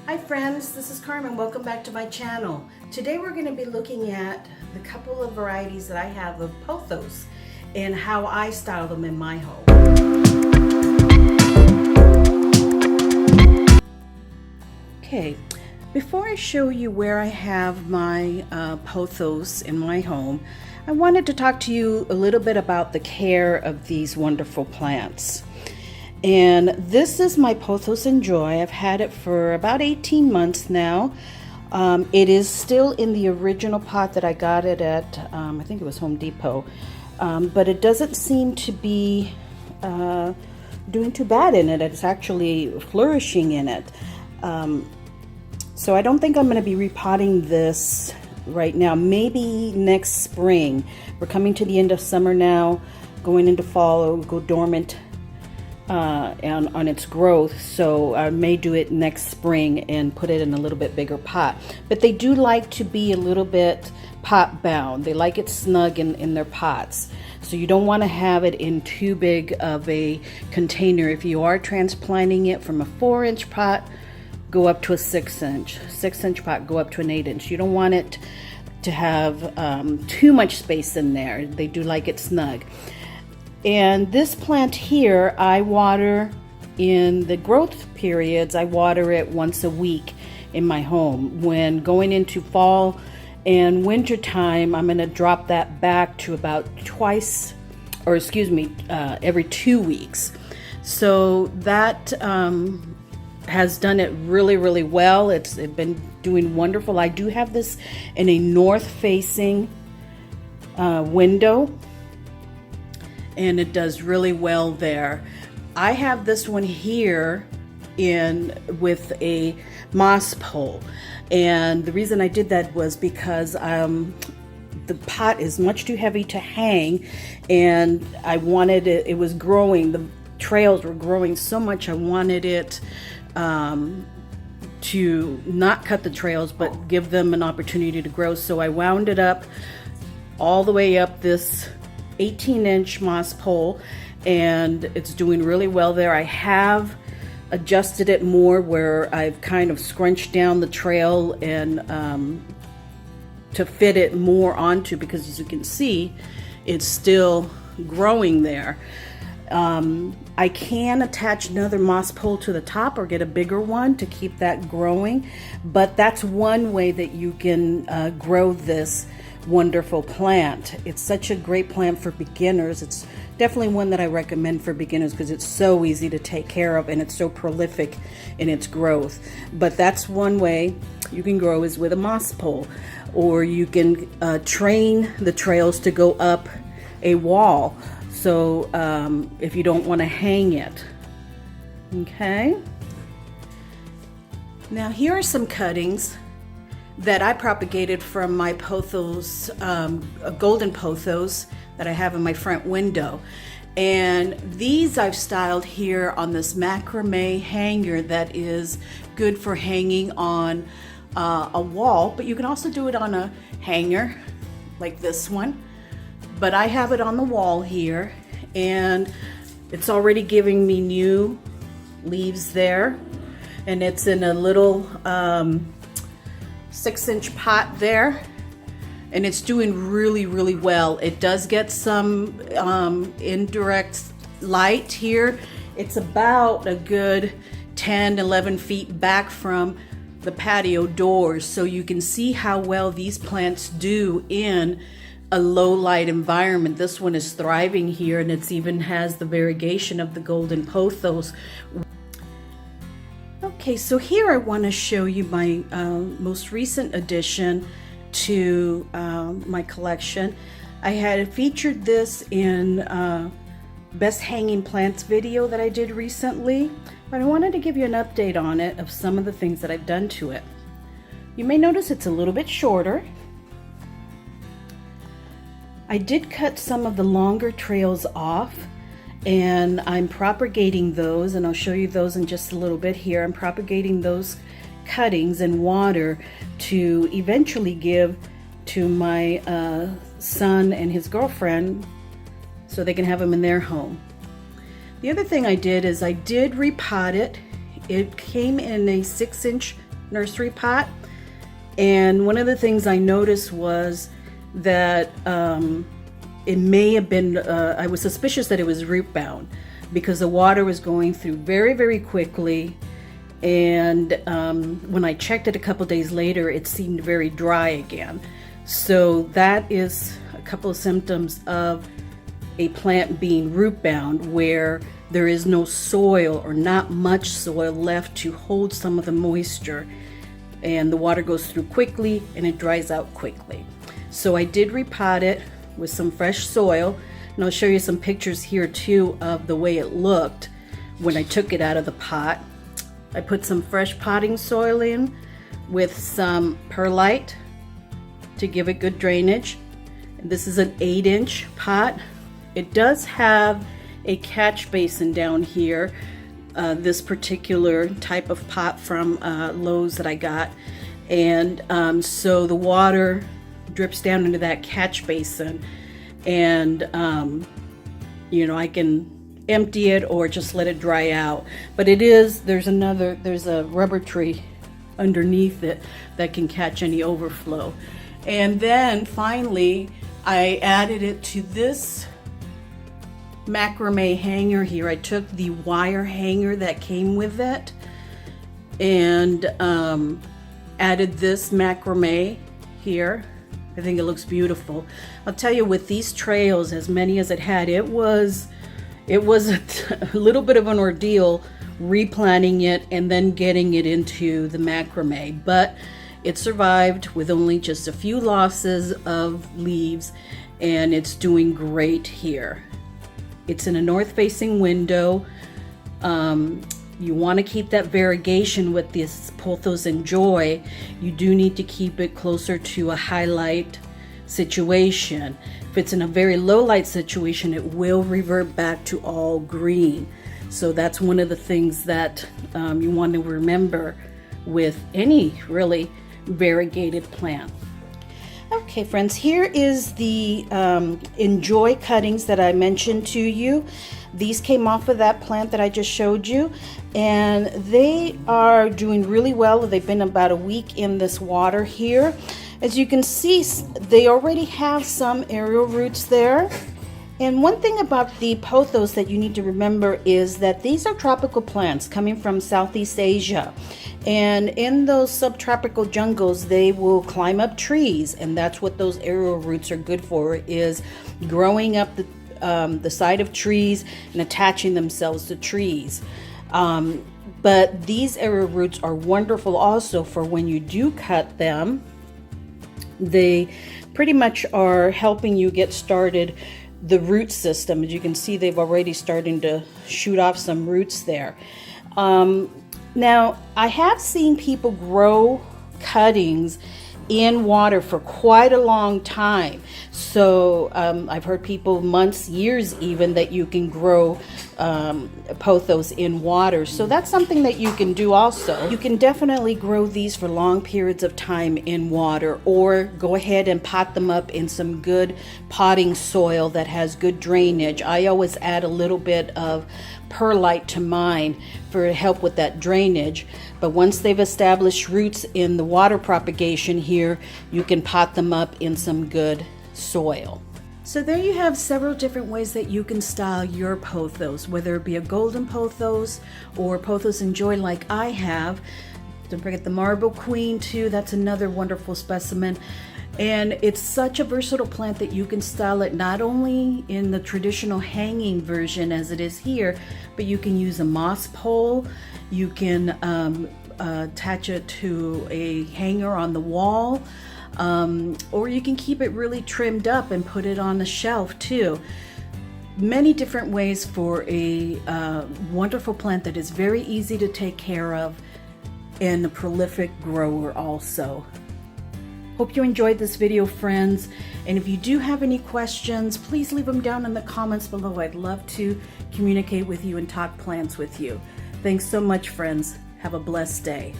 Hi friends, this is Carmen. Welcome back to my channel. Today we're going to be looking at the couple of varieties that I have of pothos and how I style them in my home. Okay, before I show you where I have my pothos in my home, I wanted to talk to you a little bit about the care of these wonderful plants. And this is my Pothos N Joy. I've had it for about 18 months now. It is still in the original pot that I got it at, I think it was Home Depot. But it doesn't seem to be doing too bad in it. It's actually flourishing in it. So I don't think I'm going to be repotting this right now. Maybe next spring. We're coming to the end of summer now, going into fall. It will go dormant on its growth, so I may do it next spring and put it in a little bit bigger pot. But they do like to be a little bit pot bound. They like it snug in their pots, so you don't want to have it in too big of a container. If you are transplanting it from a 4-inch pot, go up to a 6-inch pot, go up to an 8-inch. You don't want it to have too much space in there. They do like it snug. And this plant here, I water in the growth periods. I water it once a week in my home. When going into fall and winter time, I'm going to drop that back to about every 2 weeks. So that has done it really well. It's been doing wonderful. I do have this in a north-facing window, and it does really well there. I have this one here with a moss pole, and the reason I did that was because the pot is much too heavy to hang, and I wanted it was growing, the trails were growing so much, I wanted it to not cut the trails but give them an opportunity to grow. So I wound it up all the way up this 18-inch moss pole, and it's doing really well there. I have adjusted it more where I've kind of scrunched down the trail and to fit it more onto, because as you can see, it's still growing there. I can attach another moss pole to the top or get a bigger one to keep that growing, but that's one way that you can grow this wonderful plant. It's such a great plant for beginners. It's definitely one that I recommend for beginners because it's so easy to take care of and it's so prolific in its growth. But that's one way you can grow, is with a moss pole, or you can train the trails to go up a wall. So if you don't want to hang it. Okay. Now here are some cuttings that I propagated from my pothos, golden pothos that I have in my front window. And these I've styled here on this macrame hanger that is good for hanging on a wall, but you can also do it on a hanger like this one. But I have it on the wall here, and it's already giving me new leaves there, and it's in a little 6-inch pot there, and it's doing really well. It does get some indirect light here. It's about a good 10-11 feet back from the patio doors, so you can see how well these plants do in a low light environment. This one is thriving here, and it's even has the variegation of the golden pothos. Okay, so here I want to show you my most recent addition to my collection. I had featured this in Best Hanging Plants video that I did recently, but I wanted to give you an update on it of some of the things that I've done to it. You may notice it's a little bit shorter. I did cut some of the longer trails off, and I'm propagating those, and I'll show you those in just a little bit here. I'm propagating those cuttings in water to eventually give to my son and his girlfriend so they can have them in their home. The other thing I did is I did repot it. It came in a 6-inch nursery pot. And one of the things I noticed was that it may have been, I was suspicious that it was root bound because the water was going through very, very quickly. And when I checked it a couple days later, it seemed very dry again. So that is a couple of symptoms of a plant being root bound, where there is no soil or not much soil left to hold some of the moisture, and the water goes through quickly and it dries out quickly. So I did repot it with some fresh soil, and I'll show you some pictures here too of the way it looked when I took it out of the pot. I put some fresh potting soil in with some perlite to give it good drainage. And this is an 8-inch pot. It does have a catch basin down here, this particular type of pot from Lowe's that I got. And so the water drips down into that catch basin, and you know, I can empty it or just let it dry out. But there's a rubber tree underneath it that can catch any overflow. And then finally I added it to this macrame hanger here. I took the wire hanger that came with it and added this macrame here. I think it looks beautiful. I'll tell you, with these trails, as many as it had, it was a little bit of an ordeal replanting it and then getting it into the macrame, but it survived with only just a few losses of leaves, and it's doing great here. It's in a north-facing window. You want to keep that variegation with this Pothos N Joy. You do need to keep it closer to a highlight situation. If it's in a very low light situation, it will revert back to all green. So that's one of the things that you want to remember with any really variegated plant. Okay friends, here is the N Joy cuttings that I mentioned to you. These came off of that plant that I just showed you, and they are doing really well. They've been about a week in this water here. As you can see, they already have some aerial roots there. And one thing about the pothos that you need to remember is that these are tropical plants coming from Southeast Asia. And in those subtropical jungles, they will climb up trees, and that's what those aerial roots are good for, is growing up the side of trees and attaching themselves to trees. But these aerial roots are wonderful also for when you do cut them. They pretty much are helping you get started the root system. As you can see, they've already starting to shoot off some roots there. Now, I have seen people grow cuttings in water for quite a long time. So I've heard people, months, years even, that you can grow pothos in water. So that's something that you can do also. You can definitely grow these for long periods of time in water, or go ahead and pot them up in some good potting soil that has good drainage. I always add a little bit of perlite to mine for help with that drainage. But once they've established roots in the water propagation here, you can pot them up in some good soil. So there you have several different ways that you can style your pothos, whether it be a golden pothos or Pothos N Joy like I have. Don't forget the Marble Queen too, that's another wonderful specimen. And it's such a versatile plant that you can style it not only in the traditional hanging version as it is here, but you can use a moss pole, you can attach it to a hanger on the wall, or you can keep it really trimmed up and put it on the shelf too. Many different ways for a wonderful plant that is very easy to take care of and a prolific grower also. Hope you enjoyed this video, friends, and if you do have any questions, please leave them down in the comments below. I'd love to communicate with you and talk plants with you. Thanks so much, friends. Have a blessed day.